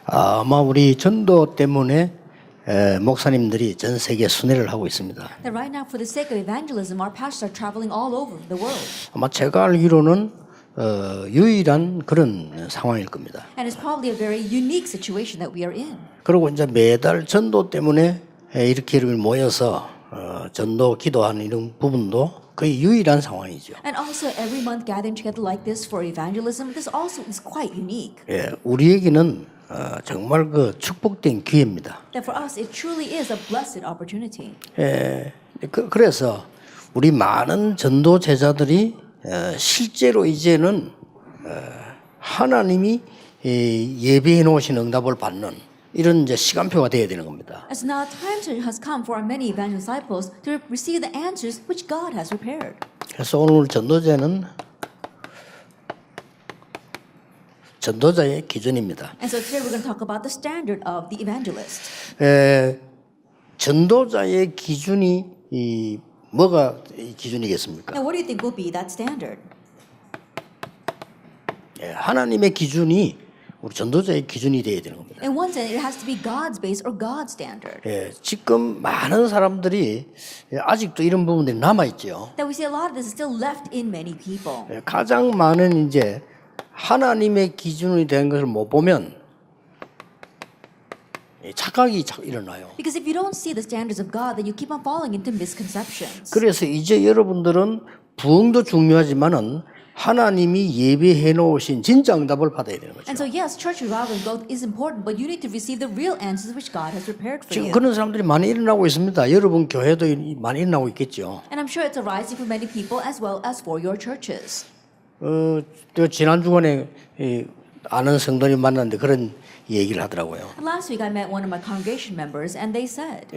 아마 우리 전도 때문에 목사님들이 전 세계 순회를 하고 있습니다. That right now, for the sake of evangelism, our pastors are traveling all over the world. 아마 제가 알기로는 유일한 그런 상황일 겁니다. And it's probably a very unique situation that we are in. 그리고 이제 매달 전도 때문에 이렇게 모여서 전도 기도하는 이런 부분도 거의 유일한 상황이죠. And also, every month gathering together like this for evangelism, this also is quite unique. 예, 우리에게는 정말 그 축복된 기회입니다. That for us, it truly is a blessed opportunity. 그래서 우리 많은 전도 제자들이 실제로 이제는 하나님이 예비해 놓으신 응답을 받는 이런 이제 시간표가 되어야 되는 겁니다. As now time has come for our many evangelist disciples to receive the answers which God has prepared. 그래서 오늘 전도자의 기준입니다. And so today we're going to talk about the standard of the evangelist. 전도자의 기준이 뭐가 기준이겠습니까? Now, what do you think will be that standard? 하나님의 기준이 우리 전도자의 기준이 되어야 되는 겁니다. In one sense, it has to be God's base or God's standard. 지금 많은 사람들이 아직도 이런 부분들이 남아 있죠. That we see a lot of this is still left in many people. 가장 많은 이제 하나님의 기준이 된 것을 못 보면 착각이 일어나요. Because if you don't see the standards of God, then you keep on falling into misconceptions. 그래서 이제 여러분들은 부흥도 중요하지만은 하나님이 예비해 놓으신 진짜 응답을 받아야 되는 거죠. And so yes, church revival and growth is important, but you need to receive the real answers which God has prepared for 지금 you. 그런 사람들이 많이 일어나고 있습니다. 여러분 교회도 많이 일어나고 있겠죠. And I'm sure it's arising for many people as well as for your churches. 지난 주간에 아는 성도님 만났는데 그런 얘기를 하더라고요. And last week I met one of my congregation members, and they said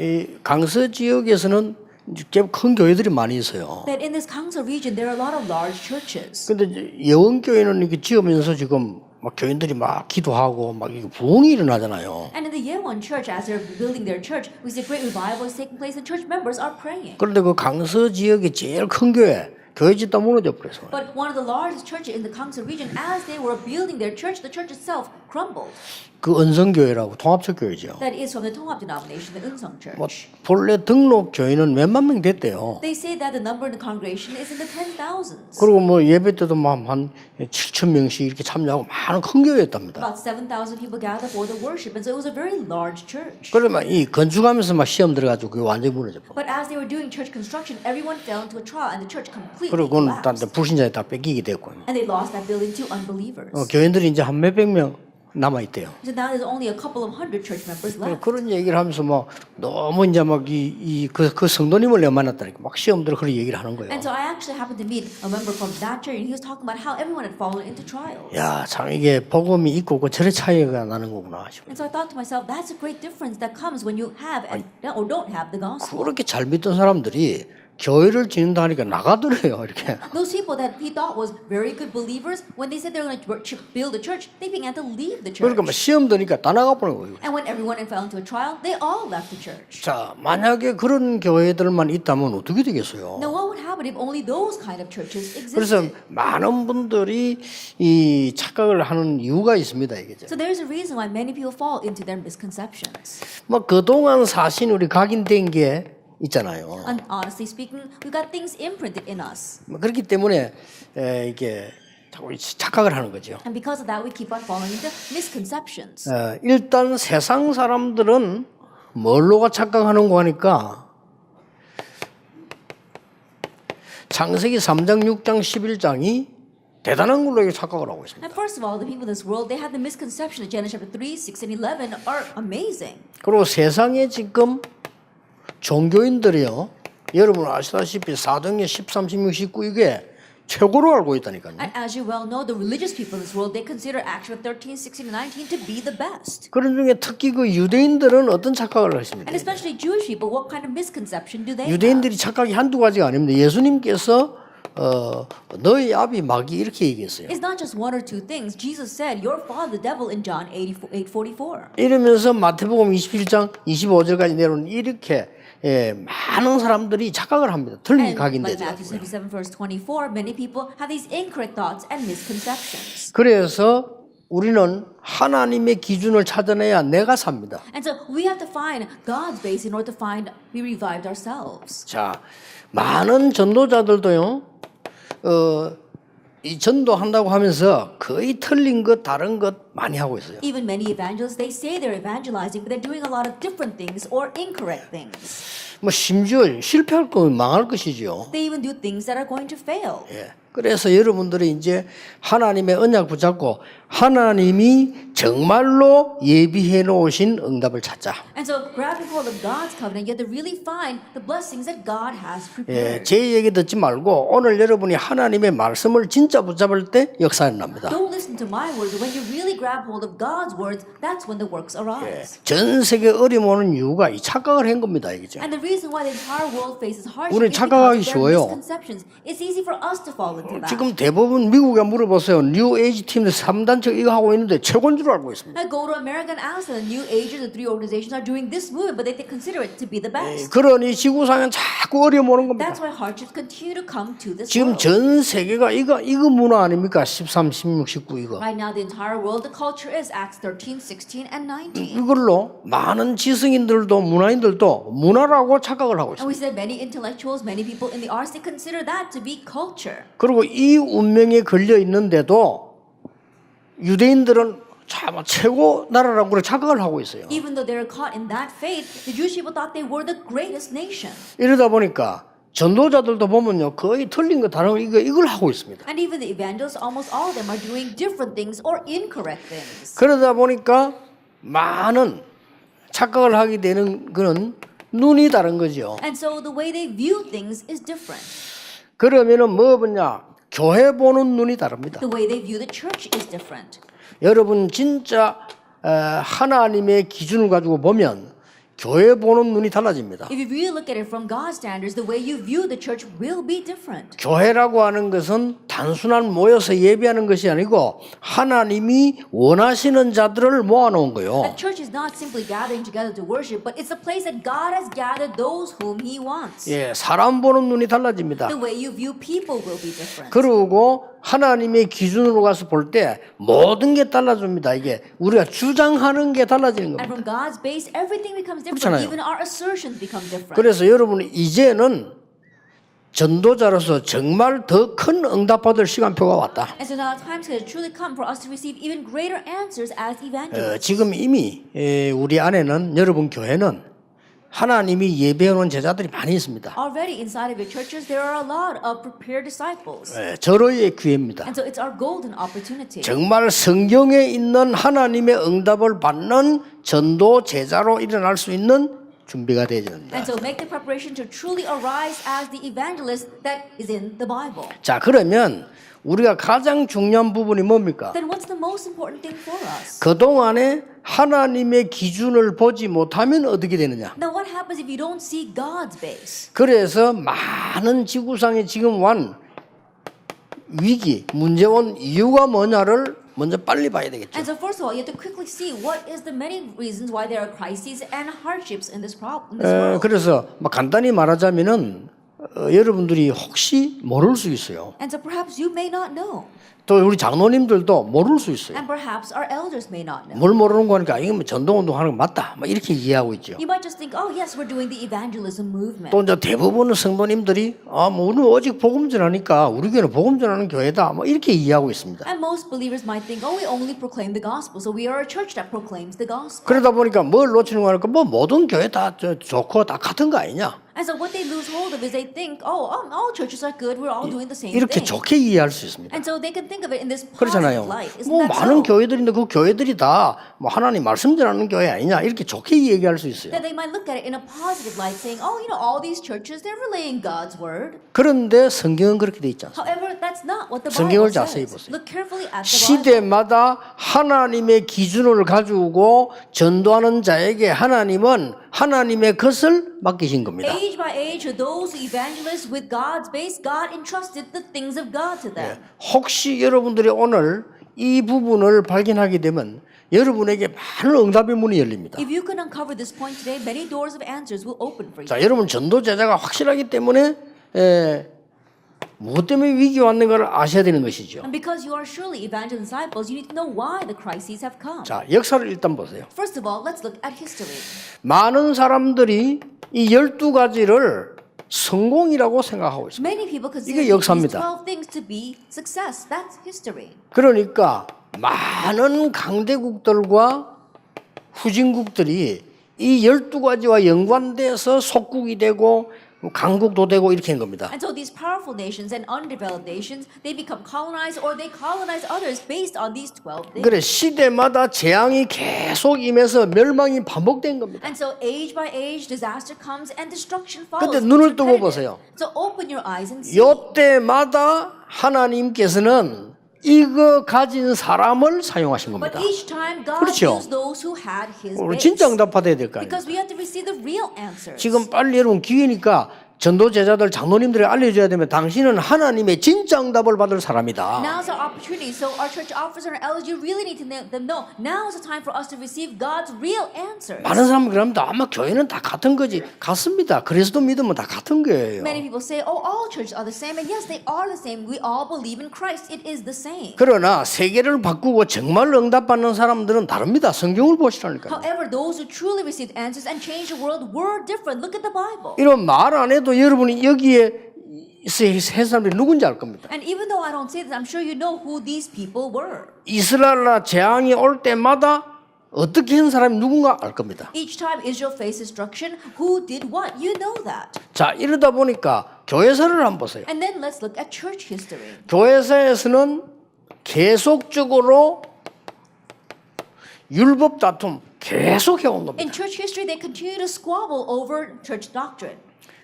강서 지역에서는 꽤 큰 교회들이 많이 있어요. that in this Gangsa region there are a lot of large churches. 근데 예원교회는 이렇게 지으면서 지금 막 교인들이 막 기도하고 막 이게 부흥이 일어나잖아요. And in the Yeowon church, as they're building their church, we see great revival is taking place, and church members are praying. 그런데 그 강서 지역의 제일 큰 교회 짓다 무너져 버렸어. But one of the largest churches in the Gangsa region, as they were building their church, the church itself crumbled. 그 은성교회라고 통합적교회죠. That is from the Tonghap denomination, the Eunseong church. 뭐 본래 등록 교인은 몇만 명 됐대요. They say that the number in the congregation is in the 10,000s. 그리고 뭐 예배 때도 한 7천 명씩 이렇게 참여하고 많은 큰 교회였답니다. About 7,000 people gather for the worship, and so it was a very large church. 그러면 이 건축하면서 막 시험 들어가지고 그게 완전히 무너져 버려. But as they were doing church construction, everyone fell into a trial, and the church completely 그리고 그건 다 collapsed. 불신자에 다 뺏기게 됐고. And they lost that building to unbelievers. 교인들이 이제 한 몇백 명 남아 있대요. So now there's only a couple of hundred church members left. 그런 얘기를 하면서 막 너무 이제 막 그 성도님을 내가 만났다니까 막 시험 들어 그런 얘기를 하는 거예요. And so I actually happened to meet a member from that church, and he was talking about how everyone had fallen into trials. 야, 참 이게 복음이 있고 없고 저래 차이가 나는 거구나 싶어요. And so I thought to myself, that's a great difference that comes when you have or don't have the gospel. 그렇게 잘 믿던 사람들이 교회를 짓는다 하니까 나가더래요, 이렇게. Those people that he thought was very good believers, when they said they were going to build a church, they began to leave the church. 그러니까 막 시험 드니까 다 나가버린 거예요. And when everyone fell into a trial, they all left the church. 자, 만약에 그런 교회들만 있다면 어떻게 되겠어요? Now, what would happen if only those kind of churches 그래서 existed? 많은 분들이 이 착각을 하는 이유가 있습니다, 이게. So there's a reason why many people fall into their misconceptions. 뭐 그동안 사신 우리 각인된 게 있잖아요. And honestly speaking, we've got things imprinted in us. 그렇기 때문에 이게 자꾸 착각을 하는 거죠. And because of that, we keep on falling into misconceptions. 일단 세상 사람들은 뭘로가 착각하는고 하니까 창세기 3장, 6장, 11장이 대단한 걸로 착각을 하고 있습니다. And first of all, the people in this world, they have the misconception that Genesis chapter 3, 6, and 11 are amazing. 그리고 세상에 지금 종교인들이요, 여러분 아시다시피 사도행전 13, 16, 19 이게 최고로 알고 있다니까요. And as you well know, the religious people in this world, they consider Acts chapter 13, 16, and 19 to be the best. 그런 중에 특히 그 유대인들은 어떤 착각을 하십니까? And especially Jewish people, what kind of misconception do they have? 유대인들이 착각이 한두 가지가 아닙니다. 예수님께서 너희 아비 마귀 이렇게 얘기했어요. It's not just one or two things. Jesus said, your father the devil in John 8:44. 이러면서 마태복음 21장 25절까지 내려오는 이렇게 많은 사람들이 착각을 합니다. 틀린 And like 각인되죠. Matthew 27 verse 24, many people have these incorrect thoughts and misconceptions. 그래서 우리는 하나님의 기준을 찾아내야 내가 삽니다. And so we have to find God's base in order to find we revived ourselves. 자, 많은 전도자들도요, 이 전도한다고 하면서 거의 틀린 것, 다른 것 많이 하고 있어요. Even many evangelists, they say they're evangelizing, but they're doing a lot of different things or incorrect things. 뭐 심지어 실패할 거면 망할 것이지요. They even do things that are going to fail. 예. 그래서 여러분들이 이제 하나님의 언약 붙잡고 하나님이 정말로 예비해 놓으신 응답을 찾자. And so grabbing hold of God's covenant, you have to really find the blessings that God has 예, prepared. 제 얘기 듣지 말고 오늘 여러분이 하나님의 말씀을 진짜 붙잡을 때 역사가 납니다. Don't listen to my words. When you really grab hold of God's words, that's when the works 예, arise. 전 세계 어려움 오는 이유가 이 착각을 한 겁니다, 이거죠. And the reason why the entire world faces hardship 우리는 is 착각하기 because of their 쉬워요. misconceptions. It's easy for us to fall into that. 지금 대부분 미국에 물어보세요. 뉴 에이지 팀들 3단체 이거 하고 있는데 최고인 줄 알고 있습니다. I go to America and ask them, the New Agers, the three organizations are doing this movement, but they consider it to be the best. 그러니 지구상엔 자꾸 어려움 오는 겁니다. That's why hardships continue to come to this 지금 world. 전 세계가 이거 문화 아닙니까? 13, 16, 19 이거. Right now, the entire world, the culture is Acts 13, 16, and 19. 이걸로 많은 지성인들도 문화인들도 문화라고 착각을 하고 And 있습니다. we said many intellectuals, many people in the arts, they consider that to be culture. 그리고 이 운명에 걸려 있는데도 유대인들은 참 최고 나라라고 그래 착각을 하고 있어요. Even though they were caught in that faith, the Jewish people thought they were the greatest nation. 이러다 보니까 전도자들도 보면요 거의 틀린 거 다른 거 이걸 하고 있습니다. And even the evangelists, almost all of them are doing different things or incorrect things. 그러다 보니까 많은 착각을 하게 되는 그런 눈이 다른 거죠. And so the way they view things is different. 그러면은 뭐 보냐? 교회 보는 눈이 다릅니다. The way they view the church is different. 여러분 진짜 하나님의 기준을 가지고 보면 교회 보는 눈이 달라집니다. If you really look at it from God's standards, the way you view the church will be different. 교회라고 하는 것은 단순한 모여서 예배하는 것이 아니고 하나님이 원하시는 자들을 모아놓은 거요. A church is not simply gathering together to worship, but it's a place that God has gathered those whom He wants. 예, 사람 보는 눈이 달라집니다. The way you view people will be different. 그리고 하나님의 기준으로 가서 볼 때 모든 게 달라집니다. 이게 우리가 주장하는 게 달라지는 And 겁니다. from God's base, everything becomes different. 그렇잖아요. Even our assertions become different. 그래서 여러분 이제는 전도자로서 정말 더 큰 응답받을 시간표가 왔다. And so now times has truly come for us to receive even greater answers as evangelists. 지금 이미 우리 안에는 여러분 교회는 하나님이 예배해놓은 제자들이 많이 있습니다. Already inside of your churches, there are a lot of prepared disciples. 절호의 기회입니다. And so it's our golden opportunity. 정말 성경에 있는 하나님의 응답을 받는 전도 제자로 일어날 수 있는 준비가 되어야 됩니다. And so make the preparation to truly arise as the evangelist that is in the Bible. 자, 그러면 우리가 가장 중요한 부분이 뭡니까? Then what's the most important thing for us? 그동안에 하나님의 기준을 보지 못하면 어떻게 되느냐? Now what happens if you don't see God's base? 그래서 많은 지구상에 지금 온 위기, 문제 온 이유가 뭐냐를 먼저 빨리 봐야 되겠죠. And so first of all, you have to quickly see what is the many reasons why there are crises and hardships in this problem. In this world. 그래서 뭐 간단히 말하자면은 여러분들이 혹시 모를 수 있어요. And so perhaps you may not know. 또 우리 장로님들도 모를 수 있어요. And perhaps our elders may not know. 뭘 모르는 거니까 이거 뭐 전도운동 하는 거 맞다. 막 이렇게 이해하고 있죠. You might just think, oh yes, we're doing the evangelism movement. 또 이제 대부분 성도님들이 뭐 우리는 오직 복음 전하니까 우리 교회는 복음 전하는 교회다. 뭐 이렇게 이해하고 있습니다. And most believers might think, oh, we only proclaim the gospel, so we are a church that proclaims the gospel. 그러다 보니까 뭘 놓치는 거니까 뭐 모든 교회 다 좋고 다 같은 거 아니냐. And so what they lose hold of is they think, oh, all churches are good, we're all doing the same 이렇게 thing. 좋게 이해할 수 있습니다. And so they can think of it in this positive 그렇잖아요. light. Isn't 뭐 that 많은 so? 교회들인데 그 교회들이 다 뭐 하나님 말씀 전하는 교회 아니냐 이렇게 좋게 얘기할 수 있어요. That they might look at it in a positive light, saying, oh, all these churches, they're relaying God's word. 그런데 성경은 그렇게 돼 있지 않습니다. However, that's not what the 성경을 Bible 자세히 says. 보세요. Look carefully at the Bible. 시대마다 하나님의 기준을 가지고 전도하는 자에게 하나님은 하나님의 것을 맡기신 겁니다. Age by age, to those who evangelize with God's base, God entrusted the things of God to them. 혹시 여러분들이 오늘 이 부분을 발견하게 되면 여러분에게 많은 응답의 문이 열립니다. If you can uncover this point today, many doors of answers will open for you. 자, 여러분 전도 제자가 확실하기 때문에 무엇 때문에 위기가 왔는가를 아셔야 되는 것이죠. And because you are surely evangelist disciples, you need to know why the crises have come. 자, 역사를 일단 보세요. First of all, let's look at history. 많은 사람들이 이 12가지를 성공이라고 생각하고 있습니다. Many people consider 이게 these 역사입니다. 12 things to be success. That's history. 그러니까 많은 강대국들과 후진국들이 이 12가지와 연관돼서 속국이 되고 강국도 되고 이렇게 한 겁니다. And so these powerful nations and undeveloped nations, they become colonized or they colonize others based on these 12 things. 그래 시대마다 재앙이 계속 임해서 멸망이 반복된 겁니다. And so age by age, disaster comes and destruction follows. 근데 눈을 It's 뜨고 repetitive. 보세요. So open your eyes and see. 요때마다 하나님께서는 이거 가진 사람을 사용하신 But 겁니다. each time God 그렇죠. used those who had His 우리 base. 진짜 응답받아야 될 거 아니에요. Because we have to receive the real answers. 지금 빨리 여러분 기회니까 전도 제자들 장로님들이 알려줘야 되면 당신은 하나님의 진짜 응답을 받을 사람이다. Now's our opportunity. So our church officers and elders, you really need to let them know. Now is the time for us to receive God's real answers. 많은 사람은 그럽니다. 아마 교회는 다 같은 거지. 같습니다. 그리스도 믿으면 다 같은 거예요. Many people say, oh, all churches are the same. And yes, they are the same. We all believe in Christ. It is the same. 그러나 세계를 바꾸고 정말 응답받는 사람들은 다릅니다. 성경을 보시라니까요. However, those who truly received answers and changed the world were different. Look at the Bible. 이런 말 안 해도 여러분이 여기에 세 사람들이 누군지 알 겁니다. And even though I don't say this, I'm sure you know who these people were. 이스라엘 재앙이 올 때마다 어떻게 한 사람이 누군가 알 겁니다. Each time Israel faced destruction, who did what? You know that. 자, 이러다 보니까 교회사를 한번 보세요. And then let's look at church history. 교회사에서는 계속적으로 율법 다툼 계속 해온 겁니다. In church history, they continue to squabble over church doctrine.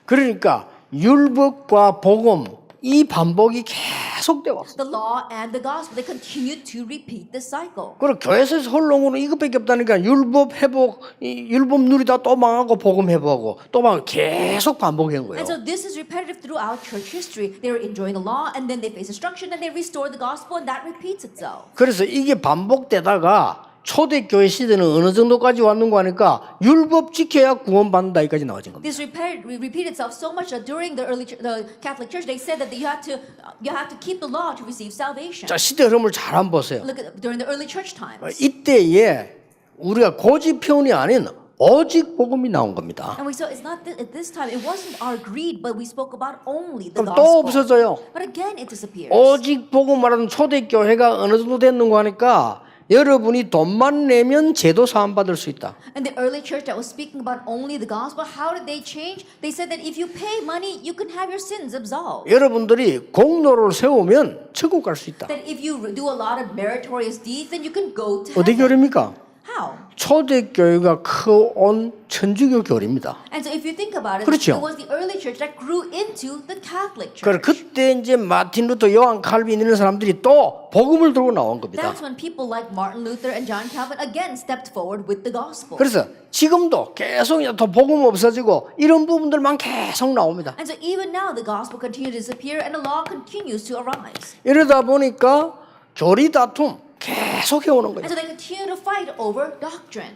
그러니까 율법과 복음 이 반복이 계속되어 왔어요. The law and the gospel, they continue to repeat the cycle. 그리고 교회에서 홀롱으로 이것밖에 없다니까 율법 회복, 율법 누리다 또 망하고 복음 회복하고 또 망하고 계속 반복한 거예요. And so this is repetitive throughout church history. They were enjoying the law, and then they face destruction, and they restore the gospel, and that repeats itself. 그래서 이게 반복되다가 초대교회 시대는 어느 정도까지 왔는가 하니까 율법 지켜야 구원받는다 이까지 나와진 겁니다. This repeated itself so much that during the the Catholic Church, they said that you have to keep the law to receive salvation. 자, 시대 흐름을 잘 한번 보세요. Look at during the early church times. 이때에 우리가 고집편이 아닌 오직 복음이 나온 겁니다. And we saw it's not at this time. It wasn't our greed, but we spoke about only the 그럼 또 gospel. 없어져요. But again, it disappears. 오직 복음 말하는 초대교회가 어느 정도 됐는가 하니까 여러분이 돈만 내면 제도 사함 받을 수 있다. And the early church that was speaking about only the gospel, how did they change? They said that if you pay money, you can have your sins absolved. 여러분들이 공로를 세우면 천국 갈 수 있다. That if you do a lot of meritorious deeds, then you can go to 어디 heaven. 교리입니까? How? 초대교회가 커온 천주교 교리입니다. And so if you think about it, 그렇죠. it was the early church that grew into the Catholic 그래 Church. 그때 이제 마틴 루터, 요한 칼빈 이런 사람들이 또 복음을 들고 나온 겁니다. That's when people like Martin Luther and John Calvin again stepped forward with the gospel. 그래서 지금도 계속 더 복음 없어지고 이런 부분들만 계속 나옵니다. And so even now the gospel continues to disappear and the law continues to arise. 이러다 보니까 교리 다툼 계속 해오는 And 거예요. so they continue to fight over doctrine.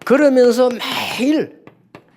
그러면서 매일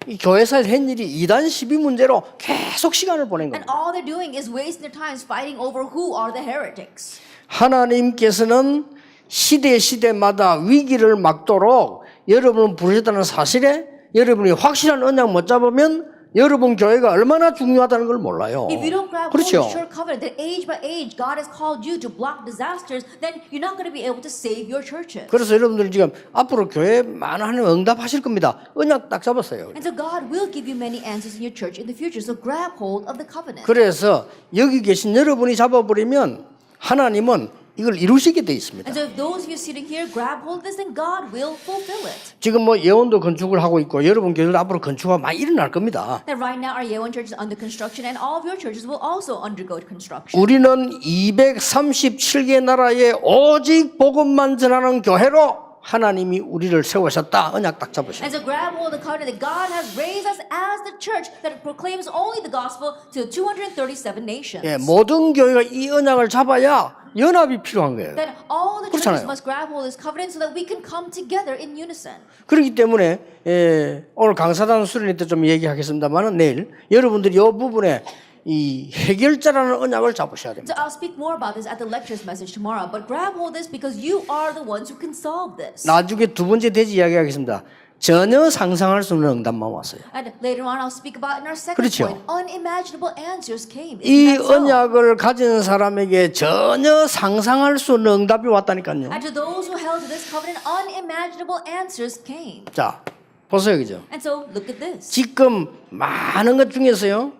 이 교회에서 한 일이 이단 시비 문제로 계속 시간을 보낸 And 겁니다. all they're doing is wasting their time fighting over who are the heretics. 하나님께서는 시대마다 위기를 막도록 여러분을 부르셨다는 사실에 여러분이 확실한 언약 못 잡으면 여러분 교회가 얼마나 중요하다는 걸 몰라요. If you don't grab hold 그렇죠? of the sure covenant that age by age God has called you to block disasters, then you're not going to be able to save your churches. 그래서 여러분들 지금 앞으로 교회 많은 하나님 응답하실 겁니다. 언약 딱 잡았어요. And so God will give you many answers in your church in the future. So grab hold of the covenant. 그래서 여기 계신 여러분이 잡아버리면 하나님은 이걸 이루시게 돼 있습니다. And so if those of you sitting here grab hold of this, then God will fulfill it. 지금 뭐 예원도 건축을 하고 있고 여러분 교회도 앞으로 건축가 많이 일어날 겁니다. That right now our Yeowon church is under construction, and all of your churches will also undergo construction. 우리는 237개 나라에 오직 복음만 전하는 교회로 하나님이 우리를 세우셨다. 언약 딱 잡으셨다. And so grab hold of the covenant that God has raised us as the church that proclaims only the gospel to 237 nations. 예, 모든 교회가 이 언약을 잡아야 연합이 필요한 거예요. That all the churches 그렇잖아요. must grab hold of this covenant so that we can come together in unison. 그렇기 때문에 오늘 강사단 수련회 때 좀 얘기하겠습니다만은 내일 여러분들이 이 부분에 이 해결자라는 언약을 잡으셔야 됩니다. So I'll speak more about this at the lectures message tomorrow, but grab hold of this because you are the ones who can solve this. 나중에 두 번째 대지 이야기하겠습니다. 전혀 상상할 수 없는 응답만 왔어요. And later on, I'll speak about in our second 그렇죠. point, unimaginable answers came. 이 Isn't that so? 언약을 가진 사람에게 전혀 상상할 수 없는 응답이 왔다니까요. And to those who held to this covenant, unimaginable answers came. 자, 보세요, 그죠? And so look at this. 지금 많은 것 중에서요,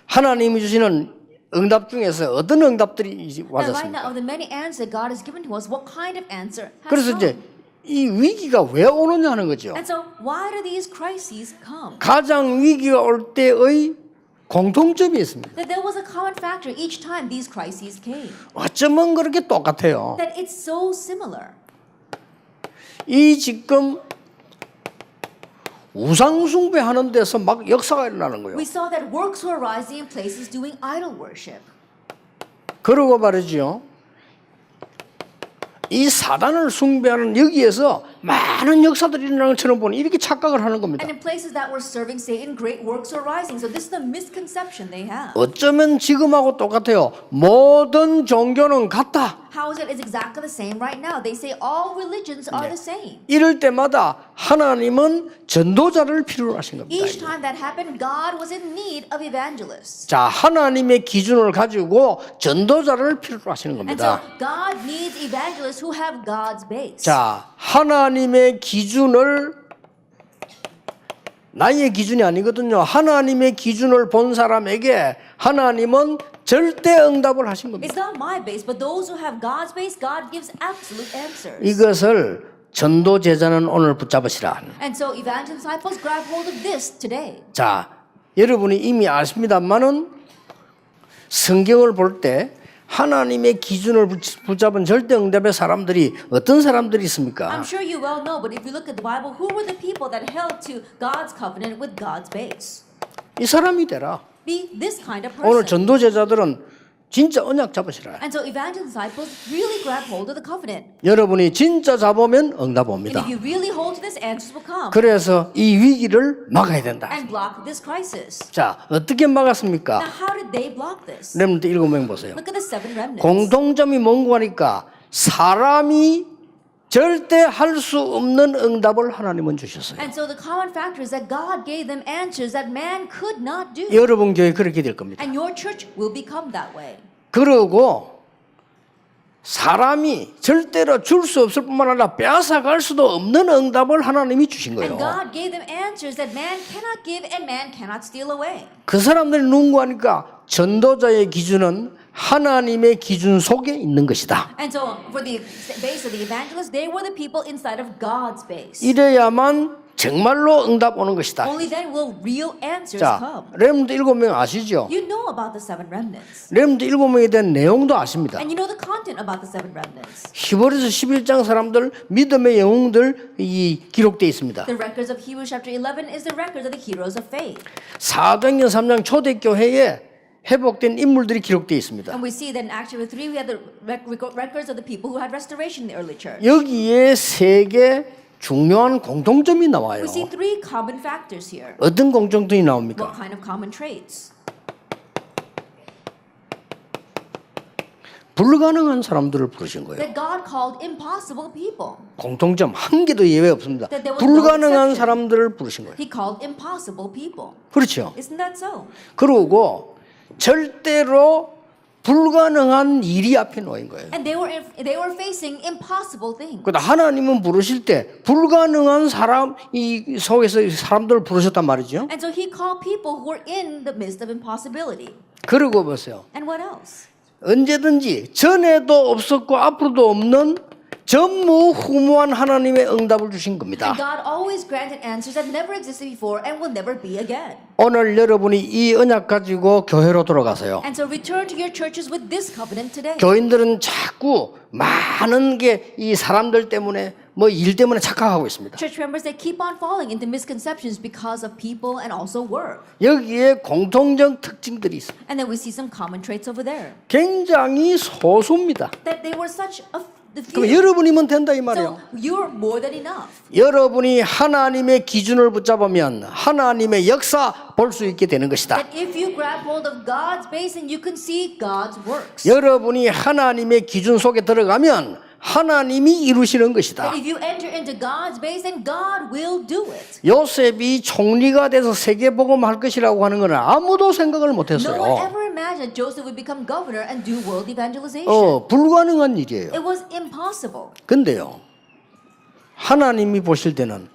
하나님이 주시는 응답 중에서 어떤 응답들이 And right 왔습니까? now, of the many answers that God has given to us, what kind of answer has 그래서 come? 이제 이 위기가 왜 오느냐 하는 거죠. And so why do these crises come? 가장 위기가 올 때의 공통점이 있습니다. That there was a common factor each time these crises came. 어쩌면 그렇게 똑같아요. That it's so similar. 이 지금 우상 숭배하는 데서 막 역사가 일어나는 거예요. We saw that works were rising in places doing idol worship. 그러고 말이죠. 이 사단을 숭배하는 여기에서 많은 역사들이 일어나는 것처럼 보니 이렇게 착각을 하는 겁니다. And in places that were serving Satan, great works were rising. So this is the misconception they have. 어쩌면 지금하고 똑같아요. 모든 종교는 같다. How is it? It's exactly the same right now. They say all religions are the same. 이럴 때마다 하나님은 전도자를 필요로 하신 겁니다. Each time that happened, God was in need of evangelists. 자, 하나님의 기준을 가지고 전도자를 필요로 하시는 And so 겁니다. God needs evangelists who have God's base. 자, 하나님의 기준을 나의 기준이 아니거든요. 하나님의 기준을 본 사람에게 하나님은 절대 응답을 하신 겁니다. It's not my base, but those who have God's base, God gives absolute answers. 이것을 전도 제자는 오늘 붙잡으시라. And so evangelist disciples grab hold of this today. 자, 여러분이 이미 아십니다만은 성경을 볼 때 하나님의 기준을 붙잡은 절대 응답의 사람들이 어떤 사람들이 있습니까? I'm sure you well know, but if you look at the Bible, who were the people that held to God's covenant with God's base? 이 사람이 되라. Be this kind of 오늘 person. 전도 제자들은 진짜 언약 잡으시라. And so evangelist disciples really grab hold of the covenant. 여러분이 진짜 잡으면 응답 And 옵니다. if you really hold to this, answers will come. 그래서 이 위기를 막아야 된다. And block this crisis. 자, 어떻게 막았습니까? Now, how did they block this? 렘넌트 7명 보세요. Look at the seven remnants. 공통점이 뭔고 하니까 사람이 절대 할 수 없는 응답을 하나님은 주셨어요. And so the common factor is that God gave them answers that man could not do. 여러분 교회 그렇게 될 겁니다. And your church will become that way. 그러고 사람이 절대로 줄 수 없을 뿐만 아니라 빼앗아갈 수도 없는 응답을 하나님이 주신 And 거예요. God gave them answers that man cannot give and man cannot steal away. 그 사람들이 누군가 하니까 전도자의 기준은 하나님의 기준 속에 있는 것이다. And so for the base of the evangelists, they were the people inside of God's base. 이래야만 정말로 응답 오는 것이다. Only then will real answers 자, come. 렘넌트 7명 아시죠? You know about the seven remnants. 렘넌트 7명에 대한 내용도 아십니다. And you know the content about the seven remnants. 히브리서 11장 사람들 믿음의 영웅들 이 기록되어 있습니다. The records of Hebrews chapter 11 is the records of the heroes of faith. 사도행전 3장 초대교회에 회복된 인물들이 기록되어 있습니다. And we see that in Acts chapter 3 we have the records of the people who had restoration in the early church. 여기에 세 개 중요한 공통점이 나와요. We see three common factors here. 어떤 공통점이 What 나옵니까? kind of common traits? 불가능한 사람들을 부르신 거예요. That God called impossible people. 공통점 한 개도 예외 없습니다. That there was no 불가능한 exception. 사람들을 부르신 거예요. He called impossible people. 그렇죠. Isn't that so? 그리고 절대로 불가능한 일이 앞에 놓인 거예요. And they were facing impossible things. 그러다 하나님은 부르실 때 불가능한 사람 이 속에서 사람들을 부르셨단 말이죠. And so he called people who were in the midst of impossibility. 그리고 보세요. And what else? 언제든지 전에도 없었고 앞으로도 없는 전무후무한 하나님의 응답을 주신 겁니다. And God always granted answers that never existed before and will never be again. 오늘 여러분이 이 언약 가지고 교회로 돌아가세요. And so return to your churches with this covenant today. 교인들은 자꾸 많은 게 이 사람들 때문에 뭐 일 때문에 착각하고 있습니다. Church members, they keep on falling into misconceptions because of people and also work. 여기에 공통적 특징들이 있습니다. And then we see some common traits over there. 굉장히 소수입니다. That they were such a the 그럼 few. 여러분이면 된다 이 말이에요. So you're more than enough. 여러분이 하나님의 기준을 붙잡으면 하나님의 역사 볼 수 있게 되는 것이다. That if you grab hold of God's base, and you can see God's works. 여러분이 하나님의 기준 속에 들어가면 하나님이 이루시는 것이다. That if you enter into God's base, then God will do it. 요셉이 총리가 돼서 세계복음할 것이라고 하는 것은 아무도 생각을 No one 못했어요. ever imagined Joseph would become governor and do world evangelization. 불가능한 일이에요. It was impossible. 근데요, 하나님이 보실 때는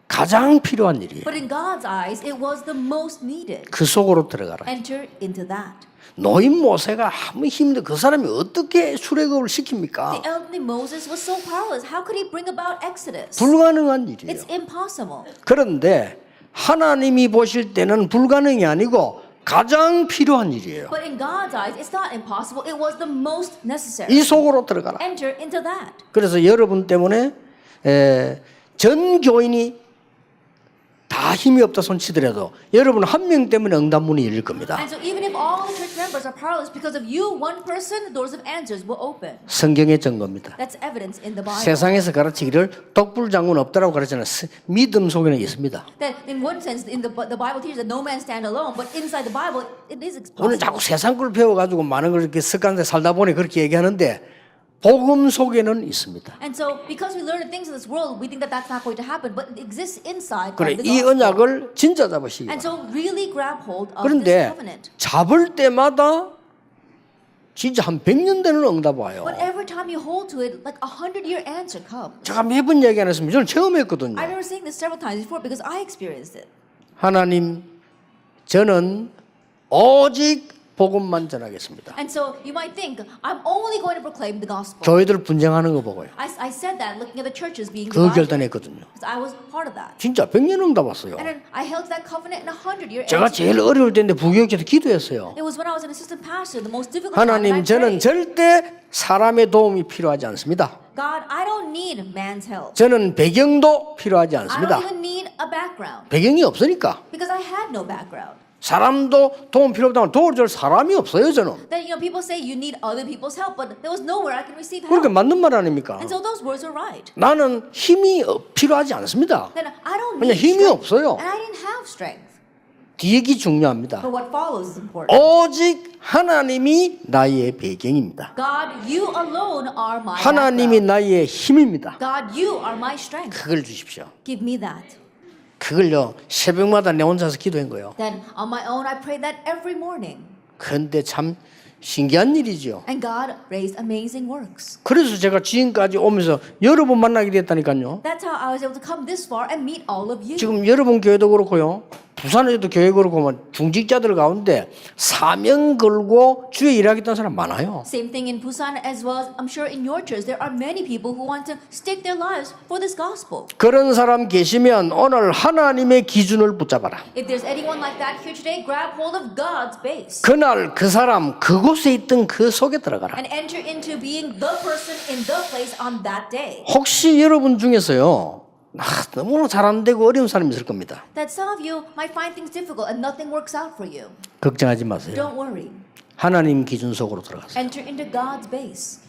가장 필요한 일이에요. But in God's eyes, it was the most needed. 그 속으로 들어가라. Enter into that. 노인 모세가 아무 힘도 그 사람이 어떻게 출애굽을 시킵니까? The elderly Moses was so powerless. How could he bring about Exodus? 불가능한 일이에요. It's impossible. 그런데 하나님이 보실 때는 불가능이 아니고 가장 필요한 일이에요. But in God's eyes, it's not impossible. It was the most necessary. 이 속으로 들어가라. Enter into that. 그래서 여러분 때문에 전 교인이 다 힘이 없다 손치더라도 여러분 한 명 때문에 응답문이 열릴 겁니다. And so even if all the church members are powerless, because of you, one person, the doors of answers will open. 성경의 증거입니다. That's evidence in the Bible. 세상에서 가르치기를 독불장군 없다라고 가르치는 믿음 속에는 있습니다. That in one sense, in the Bible teaches that no man stand alone, but inside the Bible, it is 오늘 possible. 자꾸 세상 걸 배워가지고 많은 걸 이렇게 습관에 살다 보니 그렇게 얘기하는데 복음 속에는 있습니다. And so, because we learn the things of this world, we think that that's not going to happen, but it exists inside of 그래 the 이 gospel. 언약을 진짜 잡으시기 And 바랍니다. so, really grab hold of this 그런데 covenant. 잡을 때마다 진짜 한 100년 되는 응답 와요. But every time you hold to it, like 100-year answer comes. 제가 매번 얘기 안 했습니다. 저는 처음 했거든요. I remember saying this several times before because I experienced it. 하나님, 저는 오직 복음만 전하겠습니다. And so you might think, I'm only going to proclaim the gospel. 교회들 분쟁하는 거 보고요. I said that looking at the churches being 그 divided. 결단했거든요. Because I was part of that. 진짜 100년 응답 왔어요. And then I held that covenant in 100-year 제가 answer. 제일 어려울 때인데 부교육자도 기도했어요. It was when I was an assistant pastor, the most difficult time. And 하나님, I 저는 prayed, 절대 사람의 도움이 필요하지 않습니다. God, I don't need man's help. 저는 배경도 필요하지 I 않습니다. don't even need a background 배경이 없으니까. because I had no background. 사람도 도움 필요 없다면 도와줄 사람이 없어요, 저는. Then people say you need other people's help, but there was nowhere I could receive 그러니까 help. 맞는 말 아닙니까? And so those words are right. 나는 힘이 필요하지 않습니다. Then I don't 그냥 need 힘이 strength, 없어요. and I didn't have strength. 뒤액이 중요합니다. But what follows is important. 오직 하나님이 나의 배경입니다. God, you alone are my 하나님이 background. 나의 힘입니다. God, you are my strength. 그걸 주십시오. Give me that. 그걸요 새벽마다 내 혼자서 기도한 거예요. Then on my own, I pray that every morning. 그런데 참 신기한 일이죠. And God raised amazing works. 그래서 제가 지금까지 오면서 여러 번 만나게 됐다니까요. That's how I was able to come this far and meet all of you. 지금 여러분 교회도 그렇고요. 부산에도 교회 그렇고 중직자들 가운데 사명 걸고 주에 일하겠다는 사람 많아요. Same thing in Busan as well as I'm sure in your church. There are many people who want to stake their lives for this gospel. 그런 사람 계시면 오늘 하나님의 기준을 붙잡아라. If there's anyone like that here today, grab hold of God's base 그날 그 사람 그곳에 있던 그 속에 들어가라. and enter into being the person in the place on that day. 혹시 여러분 중에서요. 너무 잘 안 되고 어려운 사람이 있을 겁니다. That some of you might find things difficult and nothing works out for you. 걱정하지 마세요. Don't worry. 하나님 기준 속으로 들어가세요. Enter into God's base.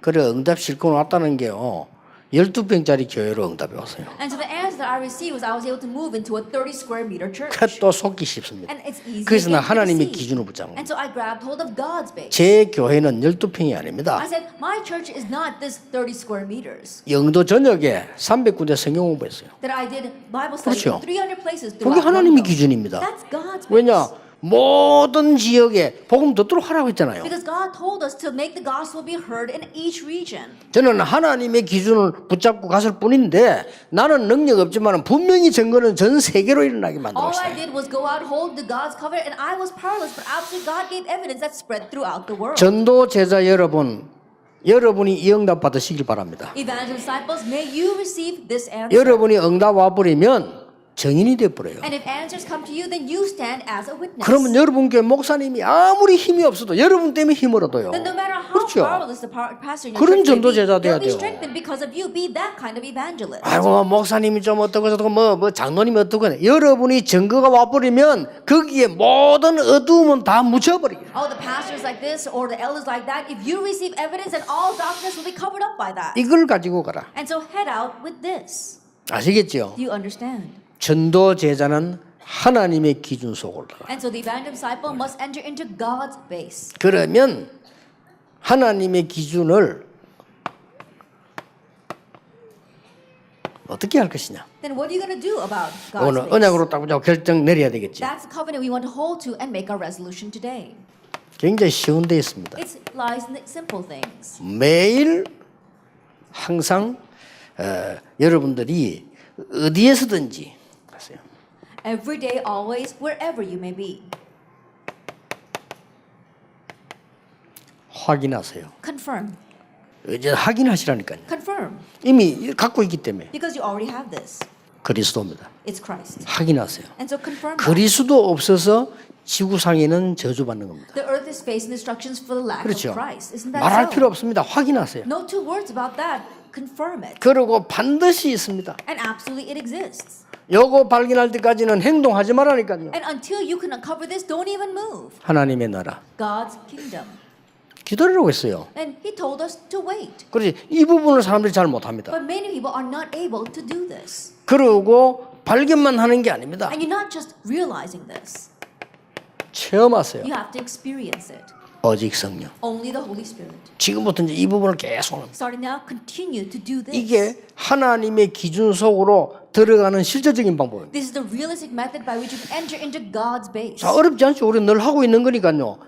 그래 응답 싣고 왔다는 게요. 12평짜리 교회로 응답이 왔어요. And so the answer that I received was I was able to move into a 30 square meter church. 그것도 속기 쉽습니다. And it's easy 그래서 to 나 get 하나님의 to 기준을 see. 붙잡는 And so I grabbed hold of God's base. 제 교회는 12평이 아닙니다. I said, my church is not this 30 square meters. 영도 전역에 300군데 성경 공부했어요. That I did Bible study 그렇죠. in 300 places 그게 throughout 하나님의 Guangdong. 기준입니다. That's God's base. 왜냐? 모든 지역에 복음 듣도록 하라고 했잖아요. Because God told us to make the gospel be heard in each region. 저는 하나님의 기준을 붙잡고 갔을 뿐인데 나는 능력 없지만 분명히 증거는 전 세계로 일어나게 All I 만들었어요. did was go out, hold the God's covenant, and I was powerless. But actually, God gave evidence that spread throughout the world. 전도 제자 여러분, 여러분이 이 응답 받으시길 바랍니다. Evangelist disciples, may you receive this answer. 여러분이 응답 와버리면 증인이 돼버려요. And if answers come to you, then you stand as a witness. 그러면 여러분 교회 목사님이 아무리 힘이 없어도 여러분 때문에 힘을 얻어요. Then no matter how 그렇죠. powerless the pastor in your 그런 church may 전도 be, 제자 돼야 they'll be 돼요. strengthened because of you. Be that kind of evangelist. 아이고 목사님이 좀 어떻고 저떻고 뭐 장로님이 어떻고 여러분이 증거가 와버리면 거기에 모든 어두움은 다 묻혀버려요. Oh, the pastor's like this or the elders like that. If you receive evidence, then all darkness will be covered up by that. 이걸 가지고 가라. And so head out with this. 아시겠죠? Do you understand? 전도 제자는 하나님의 기준 속으로 나가. And so the evangelist disciple must enter into God's base. 그러면 하나님의 기준을 어떻게 할 것이냐? Then what are you going to do about God's 오늘 base? 언약으로 딱 보자고 결정 내려야 되겠지. That's the covenant we want to hold to and make our resolution today. 굉장히 쉬운 데 있습니다. It lies in the simple things. 매일 항상 여러분들이 어디에서든지 하세요. Every day, always, wherever you may be. 확인하세요. Confirm. 이제 확인하시라니까요. Confirm. 이미 갖고 있기 때문에 Because you already have this. 그리스도입니다. It's Christ. 확인하세요. And so confirm that. 그리스도 없어서 지구상에는 저주받는 겁니다. The earth is facing destructions for the lack 그렇죠. of Christ. Isn't that 말할 so? 필요 없습니다. 확인하세요. No two words about that. Confirm it. 그리고 반드시 있습니다. And absolutely it exists. 요거 발견할 때까지는 행동하지 말라니까요. And until you can uncover this, don't even move. 하나님의 나라 God's kingdom. 기다리라고 했어요. And he told us to wait. 그렇지 이 부분을 사람들이 잘 못합니다. But many people are not able to do this. 그리고 발견만 하는 게 아닙니다. And you're not just realizing this. 체험하세요. You have to experience it. 오직 성령. Only the Holy Spirit. 지금부터 이제 이 부분을 계속 합니다. Starting now, continue to do this. 이게 하나님의 기준 속으로 들어가는 실제적인 방법입니다. This is the realistic method by which you can enter into God's base. 자, 어렵지 않죠? 우리 늘 하고 있는 거니까요.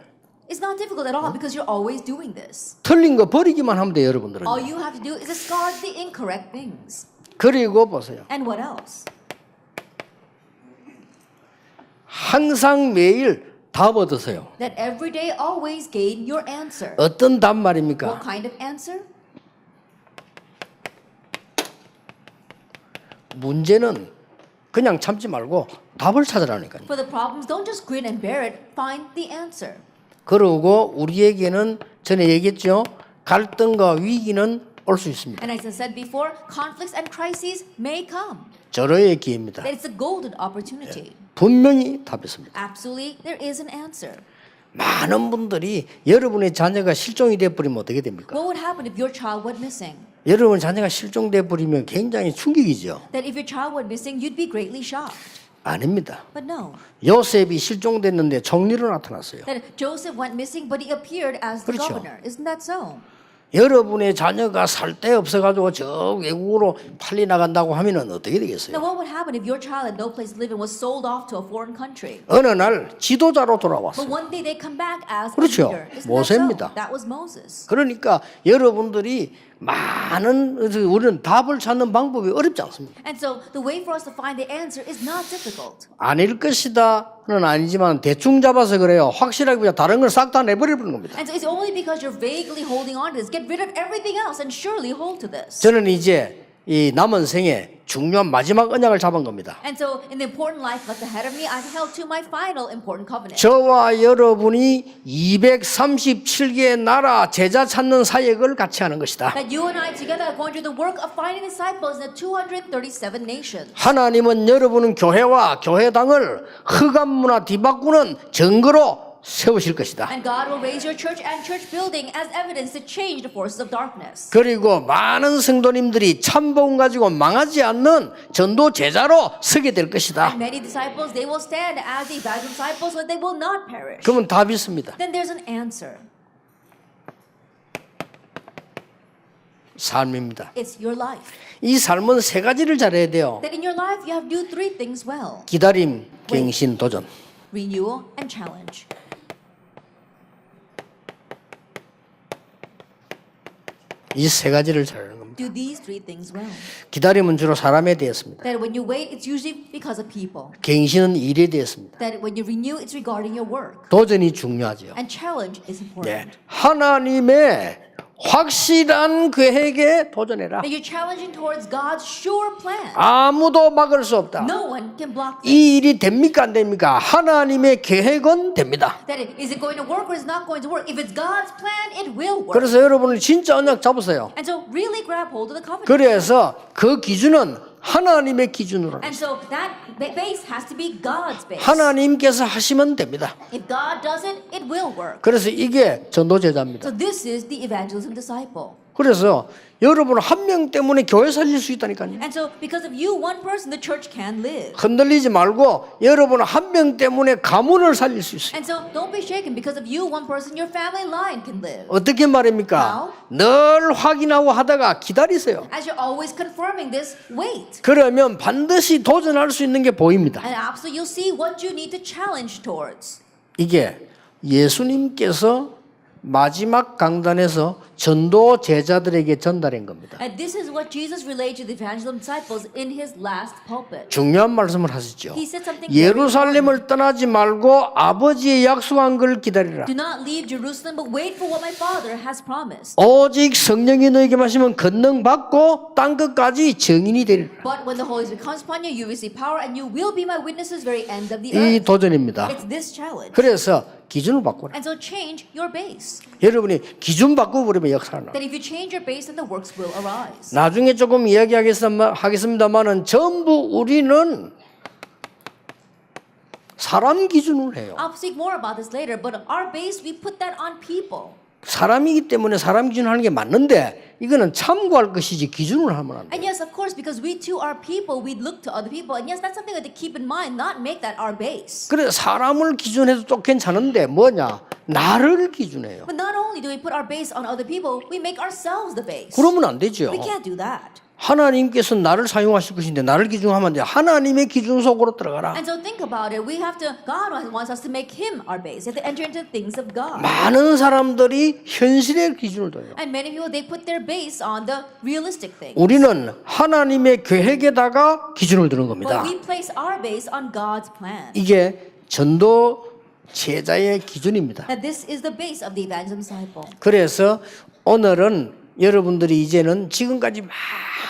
It's not difficult at all because you're always doing this. 틀린 거 버리기만 하면 돼요, 여러분들은. All you have to do is discard the incorrect things. 그리고 보세요. And what else? 항상 매일 답 얻으세요. That every day always gain your answer. 어떤 답 What 말입니까? kind of answer? 문제는 그냥 참지 말고 답을 찾으라니까요. For the problems, don't just grin and bear it. Find the answer. 그리고 우리에게는 전에 얘기했죠. 갈등과 위기는 올 수 있습니다. And as I said before, conflicts and crises may come. 절호의 기회입니다. That it's a golden opportunity. 분명히 답이 있습니다. Absolutely, there is an answer. 많은 분들이 여러분의 자녀가 실종이 돼버리면 어떻게 됩니까? What would happen if your child went missing? 여러분의 자녀가 실종돼 버리면 굉장히 충격이죠. That if your child went missing, you'd be greatly shocked. 아닙니다. But no. 요셉이 실종됐는데 총리로 나타났어요. That Joseph went missing, but he appeared as the 그렇죠. governor. Isn't that so? 여러분의 자녀가 살 데 없어가지고 저 외국으로 팔리 나간다고 하면은 어떻게 Now, 되겠어요? what would happen if your child had no place to live and was sold off to a foreign country? 어느 날 지도자로 But 돌아왔어요. one day they come back as 그렇죠. a leader. Isn't that 모세입니다. so? That was Moses. 그러니까 여러분들이 많은 우리는 답을 찾는 방법이 어렵지 않습니다. And so the way for us to find the answer is not difficult. 아닐 것이다는 아니지만 대충 잡아서 그래요. 확실하게 그냥 다른 걸 싹 다 내버려버리는 겁니다. And so it's only because you're vaguely holding on to this. Get rid of everything else and surely hold to this. 저는 이제 이 남은 생에 중요한 마지막 언약을 잡은 겁니다. And so in the important life that's ahead of me, I've held to my final important covenant. 저와 여러분이 237개의 나라 제자 찾는 사역을 같이 하는 것이다. That you and I together are going to do the work of finding disciples in the 237 nations. 하나님은 여러분은 교회와 교회당을 흑암 문화 뒤바꾸는 증거로 세우실 것이다. And God will raise your church and church building as evidence to change the forces of darkness. 그리고 많은 성도님들이 참복음 가지고 망하지 않는 전도 제자로 서게 될 것이다. And many disciples, they will stand as the evangelist disciples so they will not perish. 그러면 답이 있습니다. Then there's an answer. 삶입니다. It's your life. 이 삶은 세 가지를 잘해야 돼요. That in your life you have to do three things well. 기다림, 갱신, 도전. Renewal and challenge. 이 세 가지를 잘하는 겁니다. Do these three things well. 기다림은 주로 사람에 대해서입니다. That when you wait, it's usually because of people. 갱신은 일에 대해서입니다. That when you renew, it's regarding your work. 도전이 중요하죠. And challenge is 네. important. 하나님의 확실한 계획에 도전해라. That you're challenging towards God's sure plan. 아무도 막을 수 없다. No one can block this. 이 일이 됩니까 안 됩니까? 하나님의 계획은 됩니다. Is it going to work or is it not going to work? If it's God's plan, it will work. 그래서 여러분은 진짜 언약 잡으세요. And so really grab hold of the covenant. 그래서 그 기준은 하나님의 기준으로. And so that base has to be God's base. 하나님께서 하시면 됩니다. If God does it, it will work. 그래서 이게 전도 제자입니다. So this is the evangelism disciple. 그래서 여러분 한 명 때문에 교회 살릴 수 있다니까요. And so because of you, one person, the church can live. 흔들리지 말고 여러분 한 명 때문에 가문을 살릴 수 있어요. And so don't be shaken. Because of you, one person, your family line can live. 어떻게 말입니까? 늘 확인하고 하다가 기다리세요. As you're always confirming this, wait. 그러면 반드시 도전할 수 있는 게 보입니다. And absolutely you'll see what you need to challenge towards. 이게 예수님께서 마지막 강단에서 전도 제자들에게 전달한 겁니다. And this is what Jesus relayed to the evangelism disciples in his last pulpit. 중요한 말씀을 하시죠. He said something 예루살렘을 떠나지 말고 아버지의 약속한 걸 기다리라. Do not leave Jerusalem, but wait for what my Father has promised. 오직 성령이 너에게 마시면 권능 받고 땅 끝까지 증인이 되리라. But when the Holy Spirit comes upon you, you receive power, and you will be my witnesses very end of the 이 earth. 도전입니다. It's this challenge. 그래서 기준을 바꾸라. And so change your base. 여러분이 기준 바꾸고 그러면 역사가 나. That if you change your base, then the works will arise. 나중에 조금 이야기하겠습니다만은 전부 우리는 사람 기준을 해요. I'll speak more about this later, but our base, we put that on people. 사람이기 때문에 사람 기준을 하는 게 맞는데 이거는 참고할 것이지 기준을 하면 안 돼. And yes, of course, because we too are people, we look to other people. And yes, that's something that to keep in mind, not make that our base. 그래 사람을 기준해도 또 괜찮은데 뭐냐? 나를 기준해요. But not only do we put our base on other people, we make ourselves the base. 그러면 안 되죠. We can't do that. 하나님께서 나를 사용하실 것인데 나를 기준하면 안 돼. 하나님의 기준 속으로 들어가라. And so think about it. We have to, God wants us to make Him our base. We have to enter into the things of God. 많은 사람들이 현실의 기준을 둬요. And many people, they put their base on the realistic things. 우리는 하나님의 계획에다가 기준을 두는 But 겁니다. we place our base on God's plan. 이게 전도 제자의 기준입니다. That this is the base of the evangelism disciple. 그래서 오늘은 여러분들이 이제는 지금까지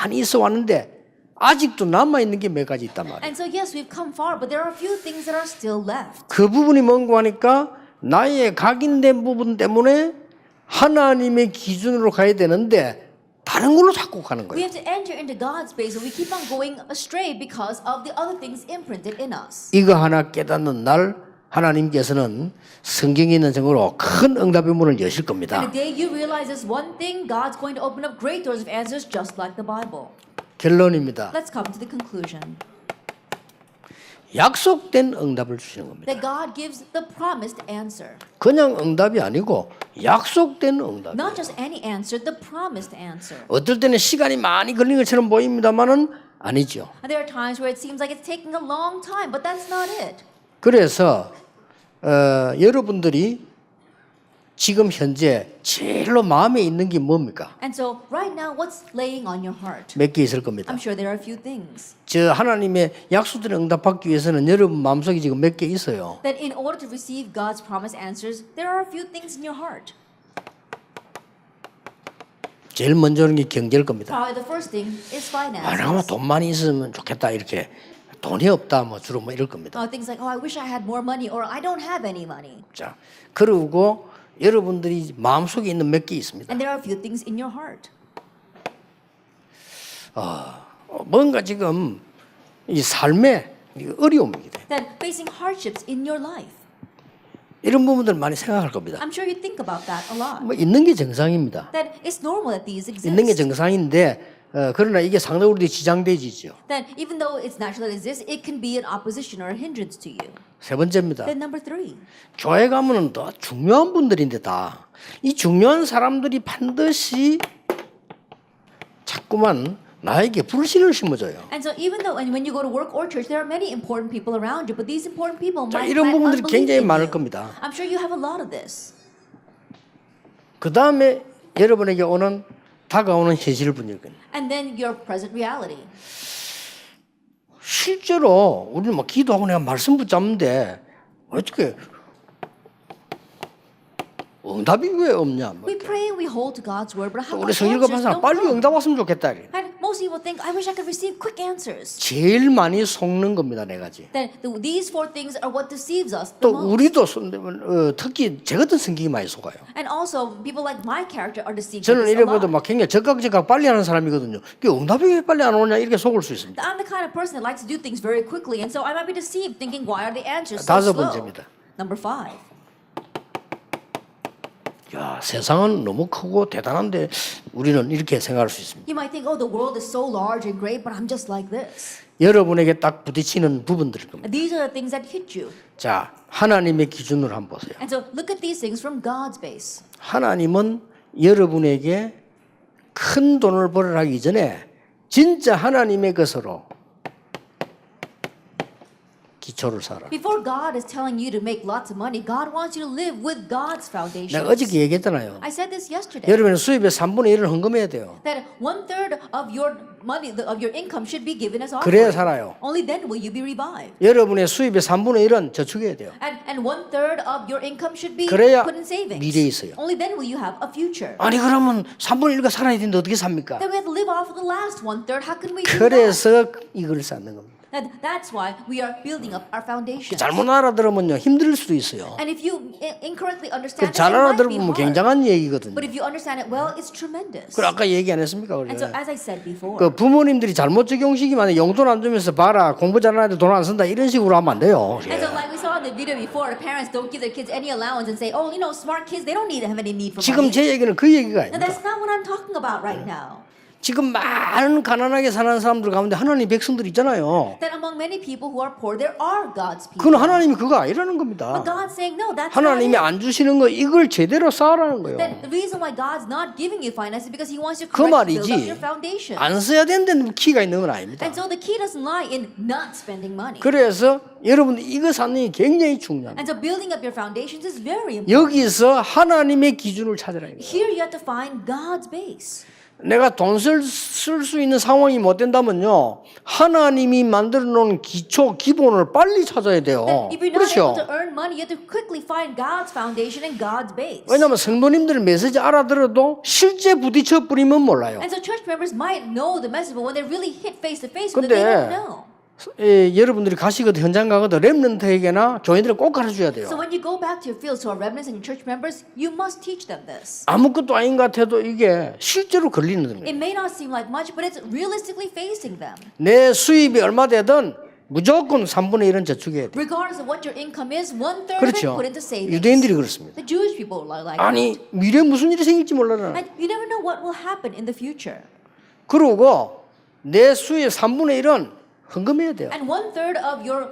많이 있어 왔는데 아직도 남아 있는 게 몇 가지 있단 말이에요. And so yes, we've come far, but there are a few things that are still left. 그 부분이 뭔가 하니까 나의 각인된 부분 때문에 하나님의 기준으로 가야 되는데 다른 걸로 자꾸 가는 We 거예요. have to enter into God's base, and we keep on going astray because of the other things imprinted in us. 이거 하나 깨닫는 날 하나님께서는 성경에 있는 정으로 큰 응답의 문을 여실 And 겁니다. the day you realize this one thing, God's going to open up great doors of answers just like the Bible. 결론입니다. Let's come to the conclusion. 약속된 응답을 주시는 겁니다. That God gives the promised answer. 그냥 응답이 아니고 약속된 응답. Not just any answer, the promised answer. 어떨 때는 시간이 많이 걸린 것처럼 보입니다만은 아니죠. And there are times where it seems like it's taking a long time, but that's not it. 그래서 여러분들이 지금 현재 제일로 마음에 있는 게 뭡니까? And so right now, what's laying on your heart? 몇 개 있을 겁니다. I'm sure there are a few things. 저 하나님의 약속된 응답받기 위해서는 여러분 마음속에 지금 몇 개 있어요. That in order to receive God's promised answers, there are a few things in your heart. 제일 먼저는 게 경제일 겁니다. Probably the first thing is 나만 finances. 돈 많이 있으면 좋겠다 이렇게 돈이 없다 뭐 주로 뭐 이럴 겁니다. Things like, oh, I wish I had more money, or I don't have any money. 자, 그리고 여러분들이 마음속에 있는 몇 개 있습니다. And there are a few things in your heart. 뭔가 지금 이 삶에 어려움이 돼. That facing hardships in your life. 이런 부분들 많이 생각할 겁니다. I'm sure you think about that a lot. 뭐 있는 게 정상입니다. That it's normal that these 있는 게 exist. 정상인데 그러나 이게 상당히 우리 지장되지죠. That even though it's natural that it exists, it can be an opposition or a hindrance to you. 세 번째입니다. Then number 3. 교회 가면은 더 중요한 분들인데 다 이 중요한 사람들이 반드시 자꾸만 나에게 불신을 심어줘요. And so even though when you go to work or church, there are many important people around you, but these important people 자, might 이런 plant 부분들이 unbelief 굉장히 in 많을 you. 겁니다. I'm sure you have a lot of this. 그 다음에 여러분에게 오는 다가오는 현실 분위기. And then your present reality. 실제로 우리는 막 기도하고 내가 말씀 붙잡는데 어떻게 응답이 왜 없냐? 뭐. We pray and we hold to God's word, but how 우리 about 성일과 answers 반사 don't 빨리 come? 응답 왔으면 좋겠다. 이래. And most people think, I wish I could receive quick answers. 제일 많이 속는 겁니다, 네 가지. Then these four things are what deceives us the 또 most. 우리도 특히 제 같은 성격이 많이 속아요. And also, people like my character are deceived. 저는 by this a 이래봐도 lot. 막 굉장히 적극적각 빨리 하는 사람이거든요. 그 응답이 왜 빨리 안 오냐 이렇게 속을 수 있습니다. I'm the kind of person that likes to do things very quickly, and so I might be deceived, thinking, why are the answers so 다섯 slow? 번째입니다. Number 5. 야, 세상은 너무 크고 대단한데 우리는 이렇게 생각할 수 있습니다. You might think, oh, the world is so large and great, but I'm just like this. 여러분에게 딱 부딪히는 부분들일 겁니다. And these are the things that hit you. 자, 하나님의 기준으로 한번 보세요. And so look at these things from God's base. 하나님은 여러분에게 큰 돈을 벌어하기 전에 진짜 하나님의 것으로 기초를 살아. Before God is telling you to make lots of money, God wants you to live with God's foundation. 내가 어저께 얘기했잖아요. I said this yesterday. 여러분의 수입의 3분의 1을 헌금해야 돼요. That 1/3 of your money, of your income, should be given as 그래야 offering. 살아요. Only then will you be revived. 여러분의 수입의 3분의 1은 저축해야 돼요. And 1/3 of your income should be 그래야 put in savings. 미래에 있어요. Only then will you have a future. 아니 그러면 3분의 1가 살아야 되는데 어떻게 삽니까? Then we have to live off of the last 1/3. How can we do that? 그래서 이걸 쌓는 겁니다. And that's why we are building up our foundation. 잘못 알아들으면요 힘들 수도 있어요. And if you incorrectly understand it, 잘 it might be 알아들으면 hard. 굉장한 얘기거든요. But if you understand it well, it's tremendous. 그 아까 얘기 안 했습니까? And so, 그래. as I said before, 그 부모님들이 잘못 적용시키면 용돈 안 주면서 봐라 공부 잘하는 애들 돈 안 쓴다 이런 식으로 하면 안 돼요. and so like we saw in the video before, the parents don't give their kids any allowance and say, oh, you know, smart kids, they don't have any need for 지금 money. 제 얘기는 그 얘기가 And 아닙니다. that's not what I'm talking about right now. 지금 많은 가난하게 사는 사람들 가운데 하나님 백성들 있잖아요. That among many people who are poor, there are God's people. 그건 하나님이 그거 아니라는 겁니다. But God's saying, no, that's 하나님이 not it. 안 주시는 거 이걸 제대로 쌓으라는 거예요. Then the reason why God's not giving you finances is because He wants you 그 to correctly build up 말이지 your foundation. 안 써야 되는 키가 있는 건 아닙니다. And so the key doesn't lie in not spending money. 그래서 여러분들 이거 쌓는 게 굉장히 중요합니다. And so building up your foundations is very important. 여기서 하나님의 기준을 찾으라. Here you have to find God's base. 내가 돈 쓸 수 있는 상황이 못 된다면요. 하나님이 만들어 놓은 기초, 기본을 빨리 찾아야 돼요. Then if you're not 그렇죠? able to earn money, you have to quickly find God's foundation and God's base. 왜냐하면 성도님들 메시지 알아들어도 실제 부딪혀 버리면 몰라요. And so church members might know the message, but when they really hit face to face with it, 근데 they don't know. 여러분들이 가시거든 현장 가거든 렘넌트에게나 교인들은 꼭 가르쳐줘야 돼요. So when you go back to your fields, to our remnants and your church members, you must teach them this. 아무것도 아닌 것 같아도 이게 실제로 걸리는 거예요. It may not seem like much, but it's realistically facing them. 내 수입이 얼마 되든 무조건 3분의 1은 저축해야 돼. Regardless of what your income is, 1/3 of it 그렇죠. put into savings. 유대인들이 그렇습니다. The Jewish people are like 아니 that. 미래에 무슨 일이 생길지 몰라라. And you never know what will happen in the future. 그러고 내 수입 3분의 1은 헌금해야 돼요. And 1/3 of your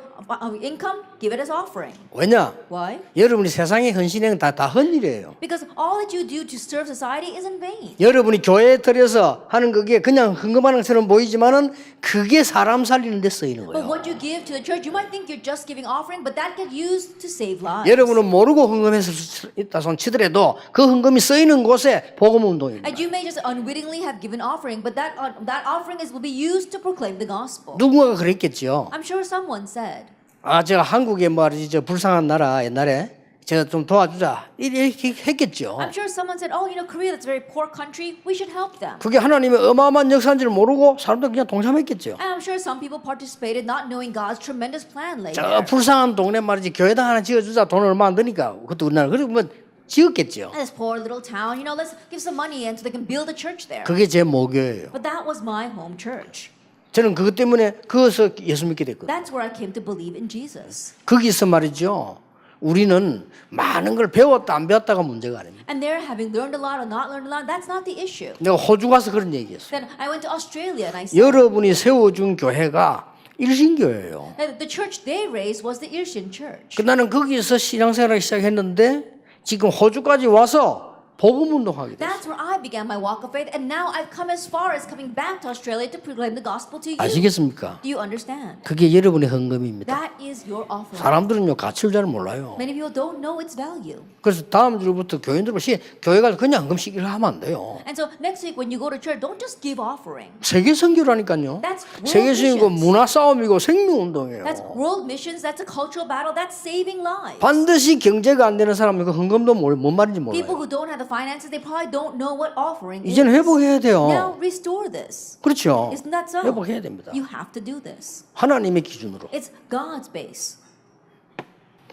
income, give it as offering. 왜냐? Why? 여러분이 세상에 헌신한 건 다 헌일이에요. Because all that you do to serve society is in vain. 여러분이 교회에 들여서 하는 그게 그냥 헌금하는 것처럼 보이지만은 그게 사람 살리는 데 쓰이는 But 거예요. what you give to the church, you might think you're just giving offering, but that gets used to save lives. 여러분은 모르고 헌금했을 수 있다 손 치더라도 그 헌금이 쓰이는 곳에 복음 운동입니다. And you may just unwittingly have given offering, but that offering will be used to proclaim the gospel. 누군가가 그랬겠죠. I'm sure someone said, 아, 제가 한국에 말이지 저 불쌍한 나라 옛날에 제가 좀 도와주자 이렇게 했겠죠. I'm sure someone said, oh, you know, Korea, that's a very poor country, we should help them. 그게 하나님의 어마어마한 역사인 줄 모르고 사람들 그냥 동참했겠죠. And I'm sure some people participated not knowing God's tremendous plan later. 저 불쌍한 동네 말이지 교회당 하나 지어주자 돈 얼마 안 드니까 그것도 우리나라 그러면 지었겠죠. And this poor little town, you know, let's give some money and so they can build a church there. 그게 제 모교예요. But that was my home church. 저는 그것 때문에 그것을 예수 믿게 됐거든요. That's where I came to believe in Jesus. 거기서 말이죠. 우리는 많은 걸 배웠다 안 배웠다가 문제가 아닙니다. And there, having learned a lot or not learned a lot, that's not the issue. 내가 호주 가서 그런 얘기했어요. Then I went to Australia and I said, 여러분이 세워준 교회가 일신교회예요. that the church they raised was the Irshin church. 나는 거기서 신앙생활을 시작했는데 지금 호주까지 와서 복음 운동하게 됐어요. That's where I began my walk of faith, and now I've come as far as coming back to Australia to proclaim the gospel to you. 아시겠습니까? Do you understand? 그게 여러분의 헌금입니다. That is your offering. 사람들은요 가치를 잘 몰라요. Many people don't know its value. 그래서 다음 주부터 교인들은 교회 가서 그냥 헌금씩 일을 하면 안 돼요. And so next week when you go to church, don't just give offering. 세계 선교라니까요. That's world 세계 선교고 missions. 문화 싸움이고 생명 운동이에요. That's world missions. That's a cultural battle. That's saving lives. 반드시 경제가 안 되는 사람은 그 헌금도 뭔 말인지 People 몰라요. who don't have the finances, they probably don't know what offering is. 이제는 회복해야 돼요. Now restore this. 그렇죠. Isn't that so? 회복해야 됩니다. You have to do this. 하나님의 기준으로 It's God's base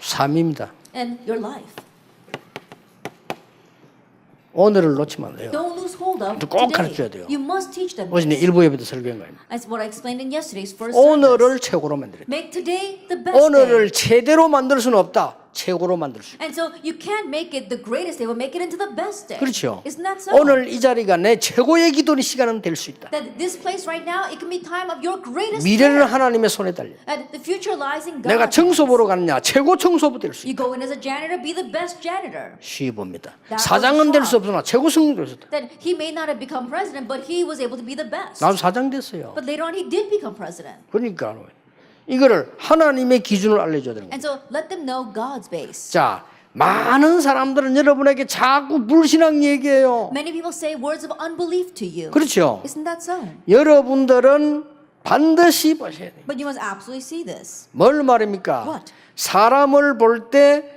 삶입니다. and your life. 오늘을 놓치면 안 돼요. Don't lose hold of 꼭 today. 가르쳐야 돼요. You must teach them. 어제 내 일부 예배도 설교한 거예요. That's what I explained in yesterday's first service. 오늘을 최고로 만들어야 돼요. Make today the best 오늘을 day. 최대로 만들 수는 없다. 최고로 만들 수. And so you can't make it the greatest day, but make it into the best day. 그렇죠. Isn't that so? 오늘 이 자리가 내 최고의 기도의 시간은 될 수 있다. That this place right now, it can be time of your greatest 미래는 day. 하나님의 손에 달려. And the future lies in God. 내가 청소부로 가느냐 최고 청소부 될 수 You 있다. go in as a janitor, be the best janitor. 시봅니다. That was 사장은 될 수 the 없으나 최고 성도 될 수 있다. That he may not have become president, but he was able to be the best. 나도 사장 됐어요. But later on, he did become president. 그러니까 이거를 하나님의 기준을 알려줘야 되는 거예요. And so let them know God's base. 자, 많은 사람들은 여러분에게 자꾸 불신앙 얘기해요. Many people say words of unbelief to you. 그렇죠. Isn't that so? 여러분들은 반드시 보셔야 돼요. But you must absolutely see this. 뭘 말입니까? What? 사람을 볼 때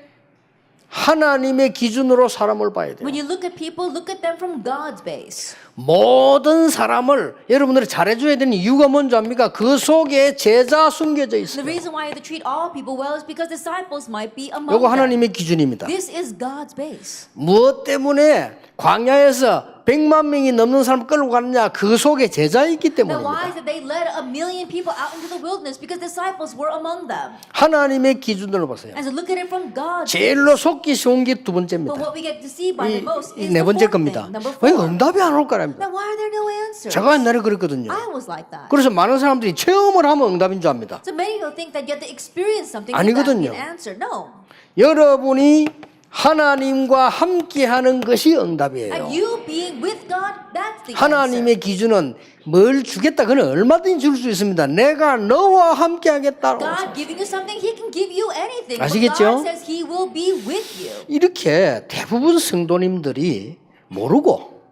하나님의 기준으로 사람을 봐야 돼요. When you look at people, look at them from God's base. 모든 사람을 여러분들이 잘해줘야 되는 이유가 뭔지 압니까? 그 속에 제자 숨겨져 The 있어요. reason why you have to treat all people well is because disciples might be among 이거 them. 하나님의 기준입니다. This is God's base. 무엇 때문에 광야에서 100만 명이 넘는 사람 끌고 갔느냐? 그 속에 제자 있기 Then why 때문입니다. is it they led 1,000,000 people out into the wilderness? Because disciples were among them. 하나님의 기준으로 보세요. And so look at it from God's base. 제일로 속기 쉬운 게 두 But 번째입니다. what we get to see by the most is 네 the 번째 fourth 겁니다. thing. Number 왜 4. 응답이 안 올 거랍니다. Then why are there no answers? 제가 옛날에 그랬거든요. I was like that. 그래서 많은 사람들이 체험을 하면 응답인 줄 압니다. So many people think that you have to experience something to 아니거든요. be an answer. No. 여러분이 하나님과 함께하는 것이 응답이에요. And you being with God, that's the answer. 하나님의 기준은 뭘 주겠다. 그는 얼마든지 줄 수 있습니다. 내가 너와 함께하겠다. God giving you something, He can give you anything. But 아시겠죠? God says He will be with you. 이렇게 대부분 성도님들이 모르고